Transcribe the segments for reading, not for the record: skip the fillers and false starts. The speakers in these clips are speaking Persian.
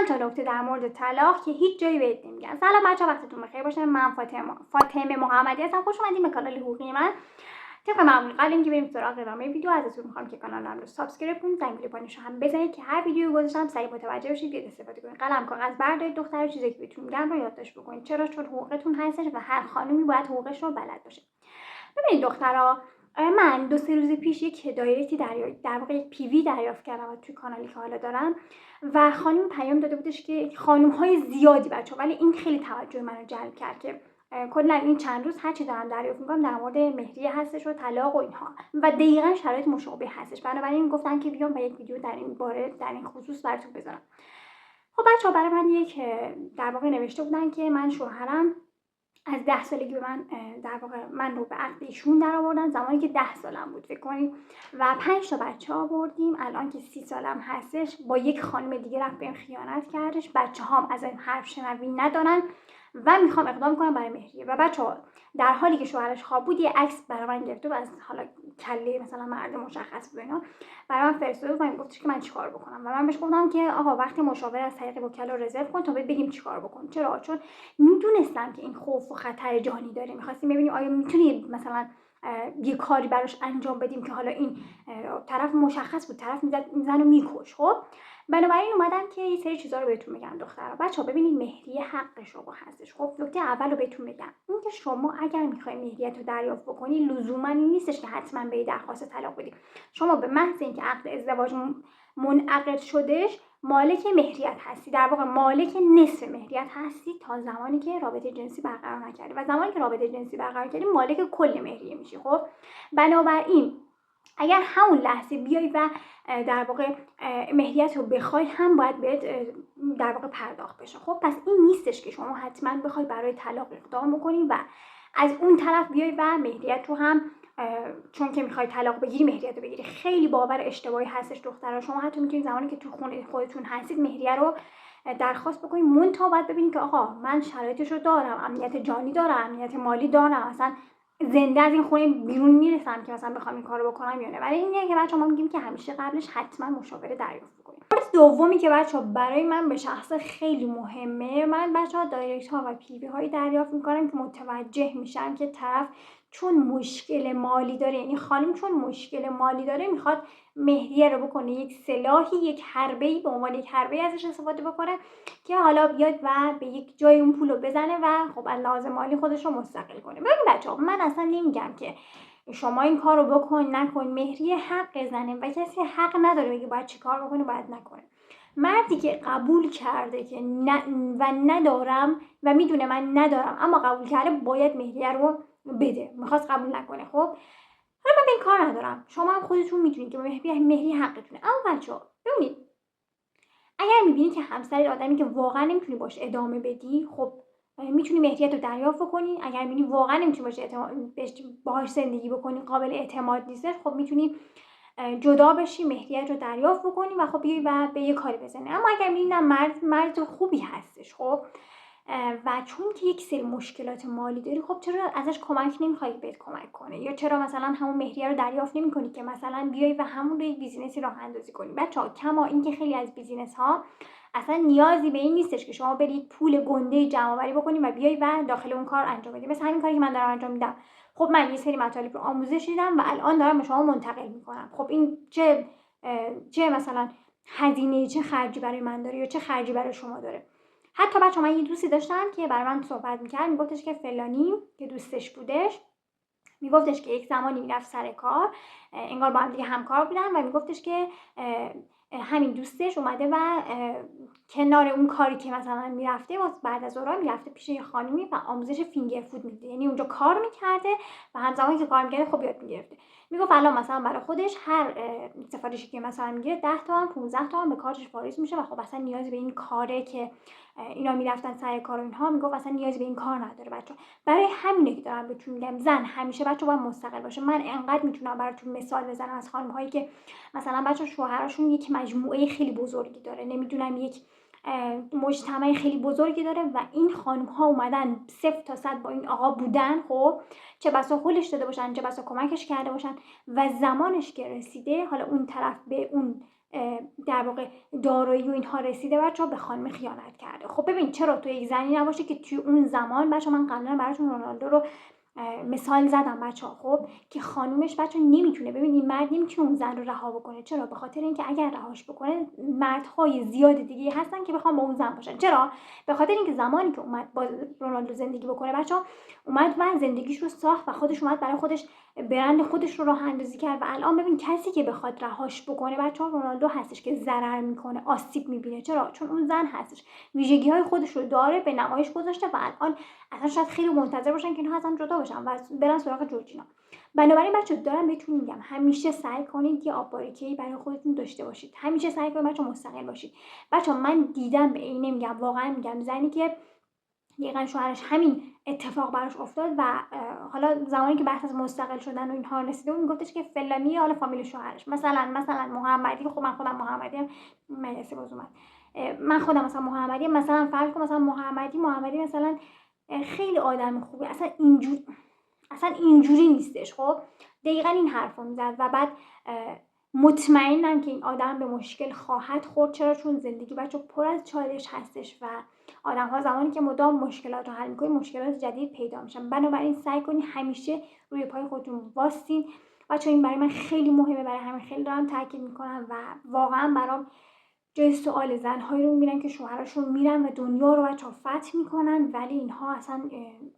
چند تا نکته در مورد طلاق که هیچ جایی بهت نمیگن. سلام بچه‌ها، وقتتون بخیر باشه. من فاطمه محمدی هستم. خوش اومدین به کانال حقوقی من. طبق معمول قبل اینکه بریم سراغ ادامه ویدیو، ازتون میخوام که کانالم رو سابسکرایب کنید، زنگوله پایینش هم بزنید که هر ویدیو گذاشتم سریع متوجه بشید، بیاد استفاده کنید. قلم کاغذ بردارید، دختر چیزی که بهتون میگم رو یادداشت بکنید. چرا؟ چون حقوقتون هستش و هر خانومی باید حقوقش رو بلد باشه. ببینید دخترها، من 2-3 روز پیش یک دایرکتی در واقع یک پیوی دریافت کردم توی کانالی که حالا دارم و خانم پیام داده بودش که خانم‌های زیادی بچه‌ها، ولی این خیلی توجه منو جلب کرد که کلا این چند روز هر چی دارم دریافت می‌کنم در مورد مهریه هستش و طلاق و اینها و دقیقاً شرایط مشابه هستش. بنابراین گفتم که بیام و یک ویدیو در این باره در این خصوص براتون بذارم. خب بچه‌ها، برای من یک در واقع نوشته بودن که من شوهرم از 10 سالگی به من در واقع من رو به عقد ایشون در آوردن زمانی که 10 سالم بود فکر کنید و 5 تا بچه آوردیم. الان که 30 سالم هستش با یک خانم دیگه رفت بهم خیانت کردش. بچه‌هام از این حرف شنوی ندارن و میخوام اقدام کنم برای مهریه. و بچه‌ها در حالی که شوهرش خواب بود یه عکس برای من گرفته و از حالا کله مثلا مرد مشخص بود اینا برای من فرستاده و گفتش که من چیکار بکنم و من بهش گفتم که آقا وقتی مشاوره از طریق وکلا رزرو کن تا بگیم چیکار بکن. چرا؟ چون میدونستم که این خوف و خطر جانی داره. می‌خواستیم ببینیم آیا میتونی مثلا یه کاری براش انجام بدیم که حالا این طرف مشخص بود طرف میزن و میکش. خب بنابراین اومدم که یه سری چیزا رو بهتون بگم دخترها. بچه‌ها ببینید مهریه حق شما هستش. خب نکته اول رو بهتون بگم اینکه شما اگر می‌خواید مهریت رو دریافت بکنی لزوما این نیستش که حتما به درخواست طلاق بدید. شما به محض اینکه عقد ازدواج منعقد شدش مالک مهریت هستی، در واقع مالک نصف مهریت هستی تا زمانی که رابطه جنسی برقرار نکردی و زمانی که رابطه جنسی برقرار کردی مالک کل مهریه میشی. خب بنابراین اگر همون لحظه بیای و در واقع مهریت رو بخوای هم باید بهت در واقع پرداخت بشه. خب پس این نیستش که شما حتما بخوای برای طلاق اقدام بکنی و از اون طرف بیای و مهریت رو هم چون که میخوای طلاق بگیری مهریت رو بگیری. خیلی باور اشتباهی هستش دخترها. شما حتی میتونید زمانی که تو خونه خودتون هستید مهریه رو درخواست بکنید، منتها باید ببینید که آقا من شرایطش رو دارم، امنیت جانی دارم، امنیت مالی دارم، اصلا زنده از این خونه بیرون میرسم که مثلا بخوام این کارو بکنم یا نه. برای اینه که بچه‌ها ما میگیم که همیشه قبلش حتما مشاوره دریافت بکنید. مورد دومی که بچه‌ها برای من به شخص خیلی مهمه، من بچه‌ها دایرکت ها و پیوی هایی دریافت میکنم که متوجه میشم که طرف چون مشکل مالی داره، یعنی خانم چون مشکل مالی داره میخواد مهریه رو بکنه یک سلاحی، یک حربه‌ای به عنوان یک حربه‌ای ازش استفاده بکنه که حالا بیاد و به یک جای اون پولو بزنه و خب از لحاظ مالی خودش رو مستقل کنه. ببین بچه‌ها، من اصلا نمیگم که شما این کارو بکن نکن. مهریه حق زنه و کسی حق نداره بگه باید چی کار بکنه باید نکنه. مردی که قبول کرده که و ندارم و میدونه من ندارم اما قبول کرده باید مهریه رو بده. میخواست قبول نکنه. خب حالا من به این کار ندارم. شما هم خودتون میدونید که مهریه حقتونه. اما بچه‌ها ببینید، اگر میبینی که همسر آدمی که واقعا نمیتونی باش ادامه بدی، خب میتونی مهریت رو دریافت بکنی. اگر میبینی واقعا نمیتونی باهاش زندگی بکنی، قابل اعتماد نیستش، خب میتونی جدا بشی، مهریت رو دریافت بکنی و خب بیای و به یه کاری بزنی. اما اگر میبینی نه مرد خوبی هستش، خب و چون که یک سری مشکلات مالی داری، خب چرا ازش کمک نمیخوای بهت کمک کنه؟ یا چرا مثلا همون مهریه رو دریافت نمیکنی که مثلا بیای و همون رو یک بیزینسی راه اندازی کنی؟ بچه‌ها کما اینکه خیلی از بیزینس ها اصلا نیازی به این نیستش که شما برید پول گنده جمع آوری بکنی و بیای و داخل اون کار انجام بدی. مثلا همین کاری که من دارم انجام میدم، خب من یه سری مطالب رو آموزش دیدم و الان دارم به شما منتقل میکنم. خب این چه مثلا هزینه، چه خرجی برای من داره یا چه خرجی برای شما داره؟ حتی بچه‌ها من یه دوستی داشتم که برای من صحبت میکرد، میگفتش که فلانی که دوستش بودش میگفتش که یک زمانی میرفت سر کار، انگار با هم دیگه همکار بودن و میگفتش که همین دوستش اومده و کنار اون کاری که مثلا میرفته بعد از ظهر میرفته پیش یه خانمی و آموزش فینگر فود میده، یعنی اونجا کار میکرده و همزمان که کار میکرده خب یاد میگرفته. میگفت الان مثلا برای خودش هر سفارشی که مثلا میگیره 10 تومن 15 تومن به کارتش واریز میشه و خب اصلا نیازی به این کاره که اینا میرفتن سر کار و اینها، میگفت اصلا نیازی به این کار نداره. بچه‌ها برای همینه که دارم بهتون میگم زن همیشه بچه‌ها باید مستقل باشه. من انقدر میتونم براتون مثال بزنم از خانم‌هایی که مثلا بچه‌ها شوهرشون یک مجموعه خیلی بزرگی داره، نمیدونم یک مجتمع خیلی بزرگی داره و این خانم ها اومدن 0 تا 100 با این آقا بودن، خب چه بسا هولش داده باشن چه بسا کمکش کرده باشن و زمانش که رسیده حالا اون طرف به اون در واقع دارایی و اینها رسیده بچه‌ها به خانم خیانت کرده. خب ببین چرا تو یک زنی نباشه که توی اون زمان بچه‌ها، من قبلا براتون رونالدو رو مثال زدم بچه‌ها، خب که خانومش بچه‌ها نمیتونه، ببین این مرد نمیتونه اون زن رو رها بکنه. چرا؟ به خاطر اینکه اگر رهاش بکنه مردهای زیاد دیگه هستن که بخوام با اون زن باشن. چرا؟ به خاطر اینکه زمانی که اومد با رونالدو زندگی بکنه بچه‌ها، اومد و زندگیش رو ساخت و خودش اومد برای خودش برند خودش رو راه اندازی کرد و الان ببین کسی که بخواد رهاش بکنه بچه‌ها رونالدو هستش که ضرر میکنه، آسیب میبینه. چرا؟ چون اون زن هستش ویژگی‌های خودش رو داره، به نمایش گذاشته و الان اصلا شاید خیلی منتظر باشن که اینها ازم جدا بشن و برن سراغ جورجینا. بنابراین بچه‌ها دارم بهتون میگم همیشه سعی کنید یه آب‌باریکه‌ای برای خودتون داشته باشید. همیشه سعی کنید بچه‌ها مستقل باشید. بچه‌ها من دیدم، به عینه میگم، واقعا میگم، زنی که دقیقاً شوهرش همین اتفاق براش افتاد و حالا زمانی که بحث از مستقل شدن و اینها رسیده بود میگفتش که فلانی حالا فامیل شوهرش مثلا محمدی، خب من خودم محمدیم، مجلسی باز اومد، من خودم مثلا محمدی، مثلا فرض کن مثلا محمدی مثلا خیلی آدم خوبه، اصلا اینجوری نیستش. خب دقیقاً این حرفو میزد و بعد مطمئنم که این آدم به مشکل خواهد خورد. چرا؟ چون زندگی بچه پر از چالش هستش و آدم ها زمانی که مدام مشکلات رو حل میکنید مشکلات جدید پیدا میشن. بنابراین سعی کنید همیشه روی پای خودتون وایسین. بچه این برای من خیلی مهمه، برای همین خیلی دارم تاکید میکنم و واقعا برام جای سوال زنهایی رو میبینم که شوهراشون میرن و دنیا رو بچه فتح میکنن ولی اینها اصلا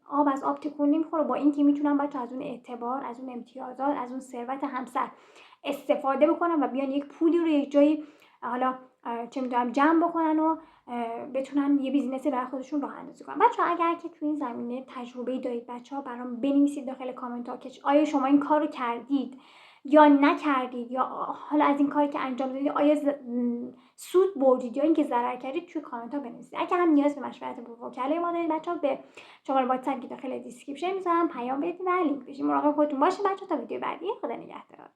آب از آب تکون نمیخوره، با اینکه میتونن بچه از اون اعتبار، از اون امتیازات، از اون ثروت همسر استفاده بکنن و بیان یک پولی رو یک جایی حالا چه میدونم جمع بکنن و بتونن یه بیزینسی برای خودشون راه اندازی کنن. بچه‌ها اگر که تو این زمینه تجربه‌ای دارید بچه‌ها برام بنویسید داخل کامنت ها که آیا شما این کارو کردید یا نکردید، یا حالا از این کاری که انجام دادید آیا سود بردید یا اینکه ضرر کردید، توی کامنت ها بنویسید. اگر هم نیاز به مشورت با وکلای ما دارید بچه‌ها، به شماره واتساپ که داخل دیسکریپشن میذارم پیام بدید و لینک بشید. مراقب خودتون باشید بچه‌ها. تا ویدیو بعدی، خدا نگهدار.